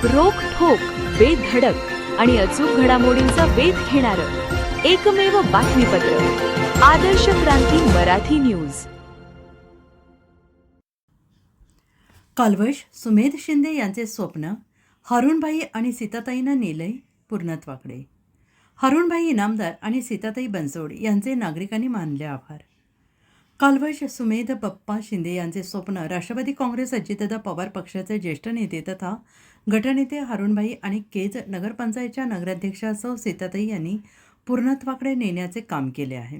रोखठोक, बेधडक आणि अचूक घडामोडींचा वेध घेणारं एकमेव बातमीपत्र आदर्श क्रांती मराठी न्यूज. कालवश सुमेध शिंदे यांचे स्वप्न हरुणभाई आणि सीताताईंना नेलंय पूर्णत्वाकडे. हरुणभाई इनामदार आणि सीताताई बनसोड यांचे नागरिकांनी मानले आभार. कालवश सुमेध बप्पा शिंदे यांचे स्वप्न राष्ट्रवादी काँग्रेस अजितदादा पवार पक्षाचे ज्येष्ठ नेते तथा गटनेते हरुणभाई आणि केज नगरपंचायतच्या नगराध्यक्षा सौ सीताताई यांनी पूर्णत्वाकडे नेण्याचे काम केले आहे.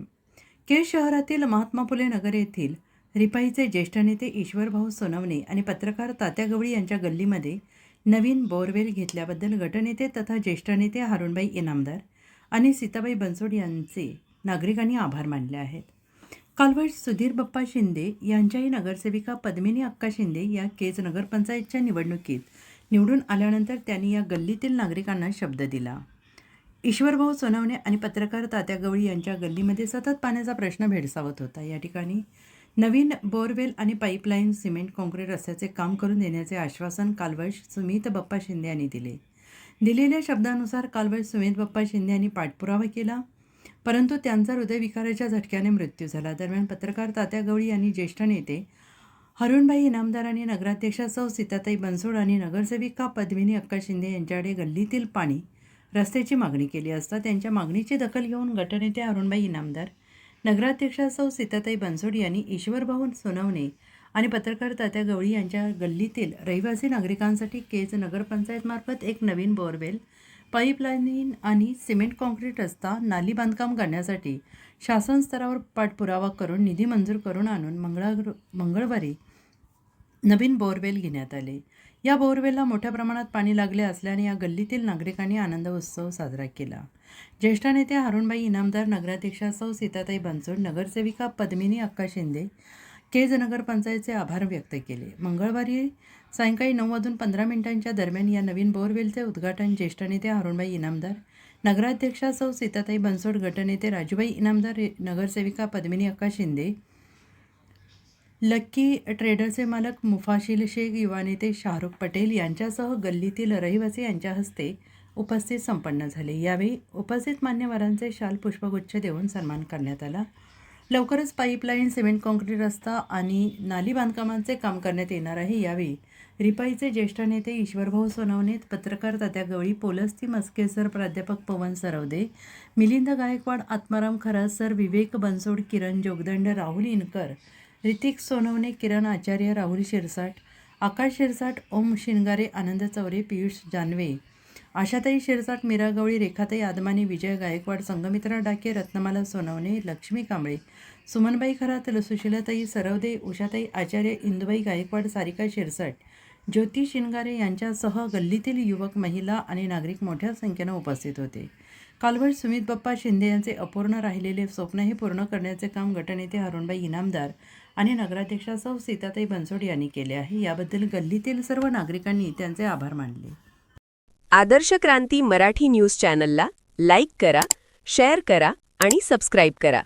केज शहरातील महात्मा फुले नगर येथील रिपाईचे ज्येष्ठ नेते ईश्वरभाऊ सोनवणे आणि पत्रकार तात्या गवळी यांच्या गल्लीमध्ये नवीन बोरवेल घेतल्याबद्दल गटनेते तथा ज्येष्ठ नेते हरुणभाई इनामदार आणि सीताबाई बनसोड यांचे नागरिकांनी आभार मानले आहेत. कालवश सुधीर बप्पा शिंदे यांच्याही नगरसेविका पद्मिनी अक्का शिंदे या केज नगरपंचायतच्या निवडणुकीत निवडून आल्यानंतर त्यांनी या गल्लीतील नागरिकांना शब्द दिला. ईश्वरभाऊ सोनवणे आणि पत्रकार तात्या गवळी यांच्या गल्लीमध्ये सतत पाण्याचा प्रश्न भेडसावत होता. या ठिकाणी नवीन बोरवेल आणि पाईपलाईन सिमेंट काँक्रीट रस्त्याचे काम करून देण्याचे आश्वासन कालवश सुमित बप्पा शिंदे यांनी दिले. दिलेल्या शब्दानुसार कालवश सुमित बप्पा शिंदे यांनी पाठपुरावा केला, परंतु त्यांचा हृदयविकाराच्या झटक्याने मृत्यू झाला. दरम्यान पत्रकार तात्या गवळी यांनी ज्येष्ठ नेते हरुणभाई इनामदार आणि नगराध्यक्षा सौ सीताताई बनसोड आणि नगरसेविका पद्मिनी अक्का शिंदे यांच्याकडे गल्लीतील पाणी रस्त्याची मागणी केली असता त्यांच्या मागणीची दखल घेऊन गटनेते हरुणभाई इनामदार, नगराध्यक्षा सौ सीताताई बनसोड यांनी ईश्वरभाऊ सोनवणे आणि पत्रकार तात्या गवळी यांच्या गल्लीतील रहिवासी नागरिकांसाठी केज नगरपंचायतमार्फत एक नवीन बोरवेल, पाईपलाईन आणि सिमेंट काँक्रीट रस्ता, नाली बांधकाम करण्यासाठी शासन स्तरावर पाठपुरावा करून निधी मंजूर करून आणून मंगळवारी नवीन बोरवेल घेण्यात आले. या बोरवेलला मोठ्या प्रमाणात पाणी लागले असल्याने या गल्लीतील नागरिकांनी आनंद उत्सव साजरा केला. ज्येष्ठ नेते हरुणभाई इनामदार, नगराध्यक्षा सौ सीताताई बनसोड, नगरसेविका पद्मिनी अक्का शिंदे, केज नगरपंचायतचे आभार व्यक्त केले. मंगळवारी सायंकाळी 9:15 दरम्यान या नवीन बोरवेलचे उद्घाटन ज्येष्ठ नेते हरुणभाई इनामदार, नगराध्यक्षा सौ सीताताई बनसोड, गटनेते राजूभाई इनामदार, नगरसेविका पद्मिनी अक्का शिंदे, लक्की ट्रेडरचे मालक मुफाशील शेख, युवा नेते शाहरुख पटेल यांच्यासह गल्लीतील रहिवासी यांच्या हस्ते उपस्थित संपन्न झाले. यावेळी उपस्थित मान्यवरांचे शाल पुष्पगुच्छ देऊन सन्मान करण्यात आला. लवकरच पाईपलाईन, सिमेंट काँक्रीट रस्ता आणि नाली बांधकामांचे काम करण्यात येणार आहे. यावेळी रिपाईचे ज्येष्ठ नेते ईश्वरभाऊ सोनवणे, पत्रकार तात्या गवळी, पोलस्ती मस्केसर, प्राध्यापक पवन सरवदे, मिलिंद गायकवाड, आत्माराम खरासर, विवेक बनसोड, किरण जोगदंड, राहुल इनकर, ऋतिक सोनवणे, किरण आचार्य, राहुल शिरसाट, आकाश शिरसाट, ओम शिनगारे, आनंद चौरे, पियुष जानवे, आशाताई शिरसाट, मीरा गवळी, रेखाताई आदमानी, विजय गायकवाड, संगमित्रा डाके, रत्नमाला सोनवणे, लक्ष्मी कांबळे, सुमनबाई खरात, सुशीलाताई सरवदे, उषाताई आचार्य, इंदुबाई गायकवाड, सारिका शिरसाट, ज्योती शिनगारे यांच्यासह गल्लीतील युवक, महिला आणि नागरिक मोठ्या संख्येनं उपस्थित होते. कालवश सुमित बप्पा शिंदे यांचे अपूर्ण राहिलेले स्वप्नही पूर्ण करण्याचे काम गटनेते हरुणभाई इनामदार आणि नगराध्यक्षा सौ सीताताई बनसोड यांनी केले आहे. याबद्दल गल्लीतील सर्व नागरिकांनी त्यांचे आभार मानले. आदर्श क्रांती मराठी न्यूज चॅनलला लाईक करा, शेअर करा आणि सबस्क्राईब करा.